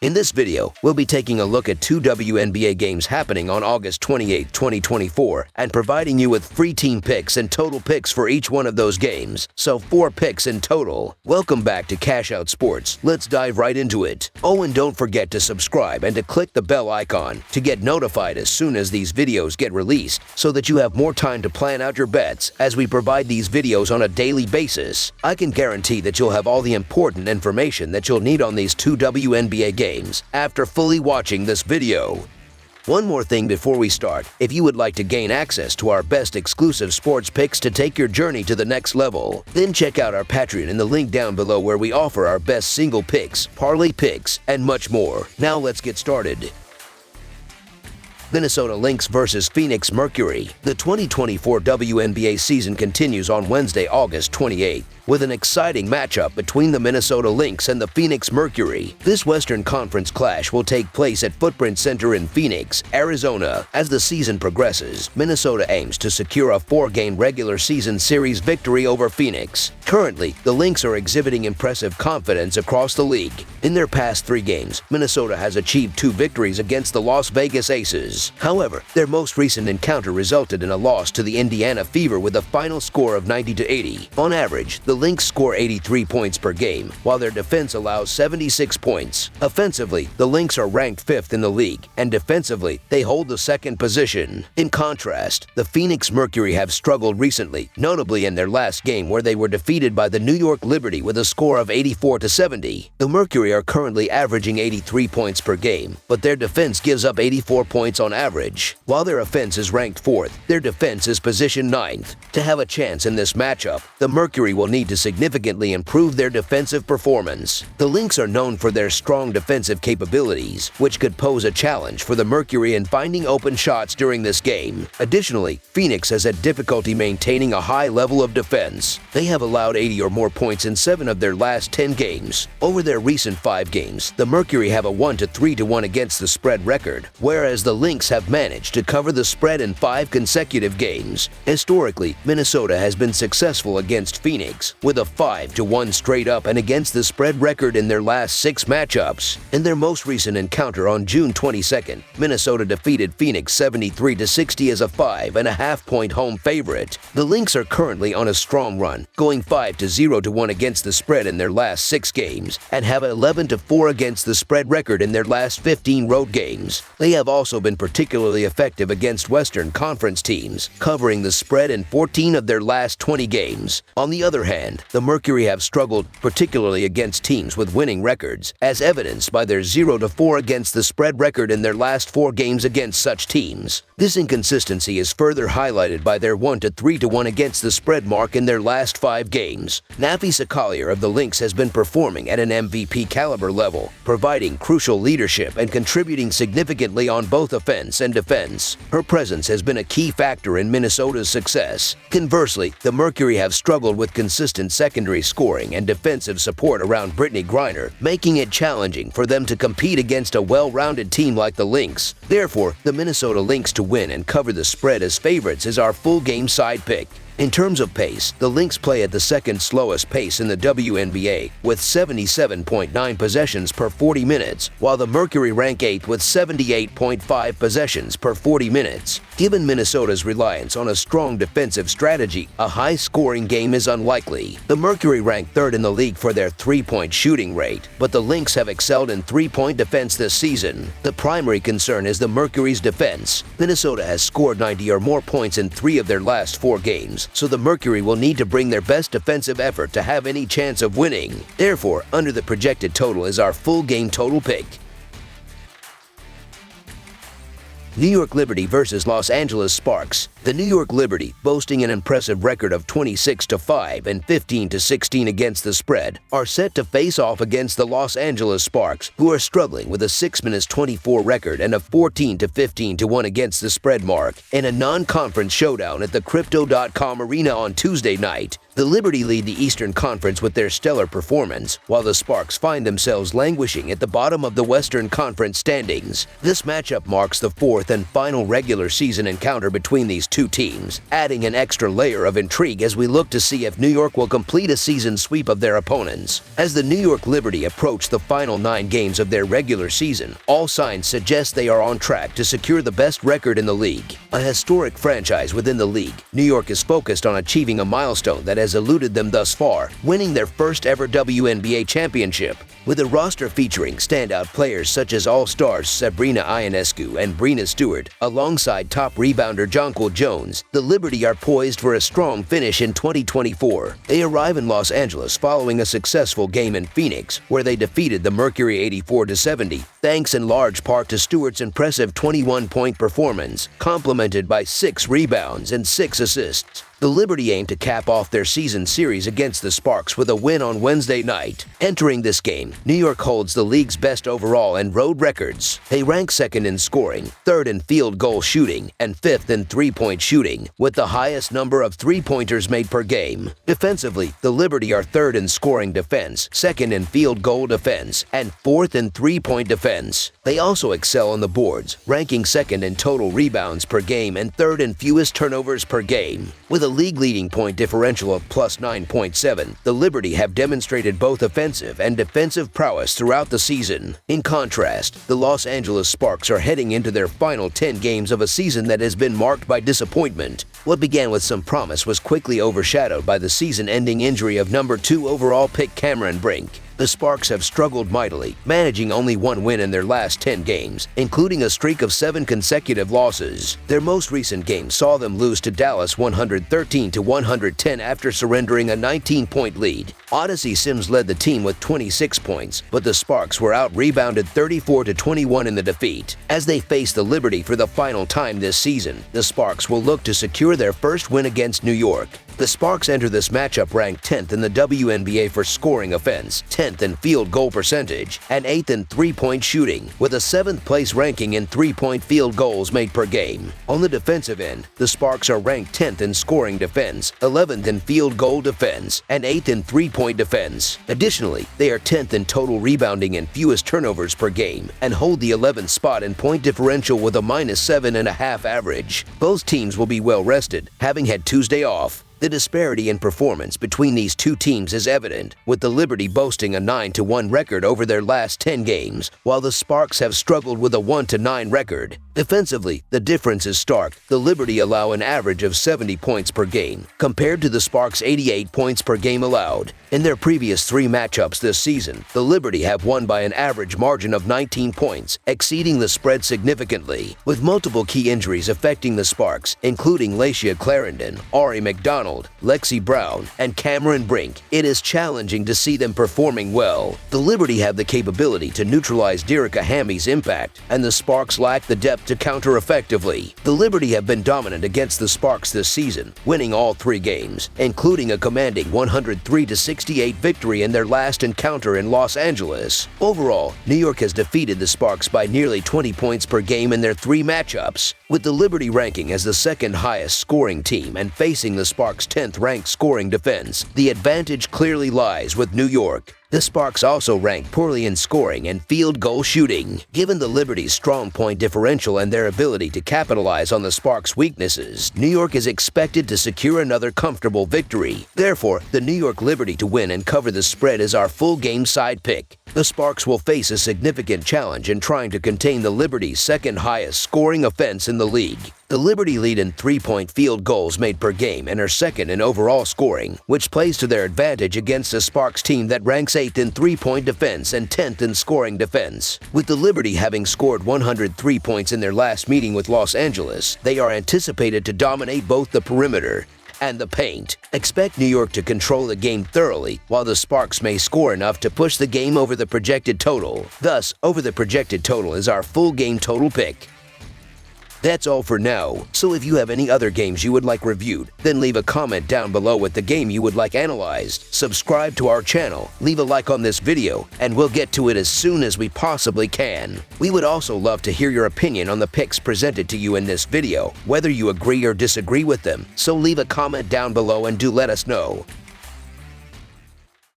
In this video, we'll be taking a look at two WNBA games happening on August 28, 2024, and providing you with free team picks and total picks for each one of those games, so 4 picks in total. Welcome back to Cash Out Sports. Let's dive right into it. Oh, and don't forget to subscribe and to click the bell icon to get notified as soon as these videos get released, so that you have more time to plan out your bets as we provide these videos on a daily basis. I can guarantee that you'll have all the important information that you'll need on these two WNBA games after fully watching this video. One more thing before we start, if you would like to gain access to our best exclusive sports picks to take your journey to the next level, then check out our Patreon in the link down below where we offer our best single picks, parlay picks, and much more. Now let's get started. Minnesota Lynx versus Phoenix Mercury. The 2024 WNBA season continues on Wednesday, August 28th, with an exciting matchup between the Minnesota Lynx and the Phoenix Mercury. This Western Conference clash will take place at Footprint Center in Phoenix, Arizona. As the season progresses, Minnesota aims to secure a 4-game regular season series victory over Phoenix. Currently, the Lynx are exhibiting impressive confidence across the league. In their past 3 games, Minnesota has achieved 2 victories against the Las Vegas Aces. However, their most recent encounter resulted in a loss to the Indiana Fever with a final score of 90-80. On average, the Lynx score 83 points per game, while their defense allows 76 points. Offensively, the Lynx are ranked 5th in the league, and defensively, they hold the 2nd position. In contrast, the Phoenix Mercury have struggled recently, notably in their last game where they were defeated by the New York Liberty with a score of 84-70. The Mercury are currently averaging 83 points per game, but their defense gives up 84 points on average. While their offense is ranked 4th, their defense is positioned 9th. To have a chance in this matchup, the Mercury will need to significantly improve their defensive performance. The Lynx are known for their strong defensive capabilities, which could pose a challenge for the Mercury in finding open shots during this game. Additionally, Phoenix has had difficulty maintaining a high level of defense. They have allowed 80 or more points in 7 of their last 10 games. Over their recent 5 games, the Mercury have a 1-3-1 against the spread record, whereas the Lynx have managed to cover the spread in 5 consecutive games. Historically, Minnesota has been successful against Phoenix, with a 5-1 straight up and against the spread record in their last 6 matchups. In their most recent encounter on June 22nd, Minnesota defeated Phoenix 73-60 as a 5.5-point home favorite. The Lynx are currently on a strong run, going 5-0-1 against the spread in their last 6 games, and have 11-4 against the spread record in their last 15 road games. They have also been particularly effective against Western Conference teams, covering the spread in 14 of their last 20 games. On the other hand, the Mercury have struggled, particularly against teams with winning records, as evidenced by their 0-4 against the spread record in their last 4 games against such teams. This inconsistency is further highlighted by their 1-3-1 against the spread mark in their last 5 games. Napisa Collier of the Lynx has been performing at an MVP caliber level, providing crucial leadership and contributing significantly on both offense and defense. Her presence has been a key factor in Minnesota's success. Conversely, the Mercury have struggled with consistent secondary scoring and defensive support around Brittany Griner, making it challenging for them to compete against a well-rounded team like the Lynx. Therefore, the Minnesota Lynx to win and cover the spread as favorites is our full game side pick. In terms of pace, the Lynx play at the 2nd slowest pace in the WNBA with 77.9 possessions per 40 minutes, while the Mercury rank 8th with 78.5 possessions per 40 minutes. Given Minnesota's reliance on a strong defensive strategy, a high-scoring game is unlikely. The Mercury rank 3rd in the league for their 3-point shooting rate, but the Lynx have excelled in 3-point defense this season. The primary concern is the Mercury's defense. Minnesota has scored 90 or more points in 3 of their last 4 games, so the Mercury will need to bring their best defensive effort to have any chance of winning. Therefore, under the projected total is our full game total pick. New York Liberty versus Los Angeles Sparks. The New York Liberty, boasting an impressive record of 26-5 and 15-16 against the spread, are set to face off against the Los Angeles Sparks, who are struggling with a 6-24 record and a 14-15-1 against the spread mark, in a non-conference showdown at the Crypto.com Arena on Tuesday night. The Liberty lead the Eastern Conference with their stellar performance, while the Sparks find themselves languishing at the bottom of the Western Conference standings. This matchup marks the fourth and final regular season encounter between these two teams, adding an extra layer of intrigue as we look to see if New York will complete a season sweep of their opponents. As the New York Liberty approach the final 9 games of their regular season, all signs suggest they are on track to secure the best record in the league. A historic franchise within the league, New York is focused on achieving a milestone that has eluded them thus far, winning their first ever WNBA championship. With a roster featuring standout players such as All-Stars Sabrina Ionescu and Breena Stewart, alongside top rebounder Jonquel Jones, the Liberty are poised for a strong finish in 2024. They arrive in Los Angeles following a successful game in Phoenix, where they defeated the Mercury 84-70, thanks in large part to Stewart's impressive 21-point performance, complemented by 6 rebounds and 6 assists. The Liberty aim to cap off their season series against the Sparks with a win on Wednesday night. Entering this game, New York holds the league's best overall and road records. They rank second in scoring, third in field goal shooting, and fifth in three-point shooting, with the highest number of three-pointers made per game. Defensively, the Liberty are third in scoring defense, second in field goal defense, and fourth in three-point defense. They also excel on the boards, ranking second in total rebounds per game and third in fewest turnovers per game. With a league-leading point differential of plus 9.7, the Liberty have demonstrated both offensive and defensive prowess throughout the season. In contrast, the Los Angeles Sparks are heading into their final 10 games of a season that has been marked by disappointment. What began with some promise was quickly overshadowed by the season-ending injury of number 2 overall pick Cameron Brink. The Sparks have struggled mightily, managing only 1 win in their last 10 games, including a streak of 7 consecutive losses. Their most recent game saw them lose to Dallas 113-110 after surrendering a 19-point lead. Odyssey Sims led the team with 26 points, but the Sparks were out-rebounded 34-21 in the defeat. As they face the Liberty for the final time this season, the Sparks will look to secure their first win against New York. The Sparks enter this matchup ranked 10th in the WNBA for scoring offense, 10th in field goal percentage, and 8th in three-point shooting, with a 7th place ranking in three-point field goals made per game. On the defensive end, the Sparks are ranked 10th in scoring defense, 11th in field goal defense, and 8th in three-point defense. Additionally, they are 10th in total rebounding and fewest turnovers per game, and hold the 11th spot in point differential with a -7.5 average. Both teams will be well rested, having had Tuesday off. The disparity in performance between these two teams is evident, with the Liberty boasting a 9-1 record over their last 10 games, while the Sparks have struggled with a 1-9 record. Defensively, the difference is stark. The Liberty allow an average of 70 points per game, compared to the Sparks' 88 points per game allowed. In their previous 3 matchups this season, the Liberty have won by an average margin of 19 points, exceeding the spread significantly. With multiple key injuries affecting the Sparks, including Lacia Clarendon, Ari McDonald, Lexi Brown, and Cameron Brink, it is challenging to see them performing well. The Liberty have the capability to neutralize Derica Hammy's impact, and the Sparks lack the depth to counter effectively. The Liberty have been dominant against the Sparks this season, winning all 3 games, including a commanding 103-68 victory in their last encounter in Los Angeles. Overall, New York has defeated the Sparks by nearly 20 points per game in their 3 matchups, with the Liberty ranking as the second highest scoring team and facing the Sparks' 10th ranked scoring defense. The advantage clearly lies with New York. The Sparks also rank poorly in scoring and field goal shooting. Given the Liberty's strong point differential and their ability to capitalize on the Sparks' weaknesses, New York is expected to secure another comfortable victory. Therefore, the New York Liberty to win and cover the spread is our full game side pick. The Sparks will face a significant challenge in trying to contain the Liberty's second highest scoring offense in the league. The Liberty lead in three-point field goals made per game and are second in overall scoring, which plays to their advantage against a Sparks team that ranks 8th in three-point defense and 10th in scoring defense. With the Liberty having scored 103 points in their last meeting with Los Angeles, they are anticipated to dominate both the perimeter and the paint. Expect New York to control the game thoroughly, while the Sparks may score enough to push the game over the projected total. Thus, over the projected total is our full game total pick. That's all for now, so if you have any other games you would like reviewed, then leave a comment down below with the game you would like analyzed. Subscribe to our channel, leave a like on this video, and we'll get to it as soon as we possibly can. We would also love to hear your opinion on the picks presented to you in this video, whether you agree or disagree with them, so leave a comment down below and do let us know.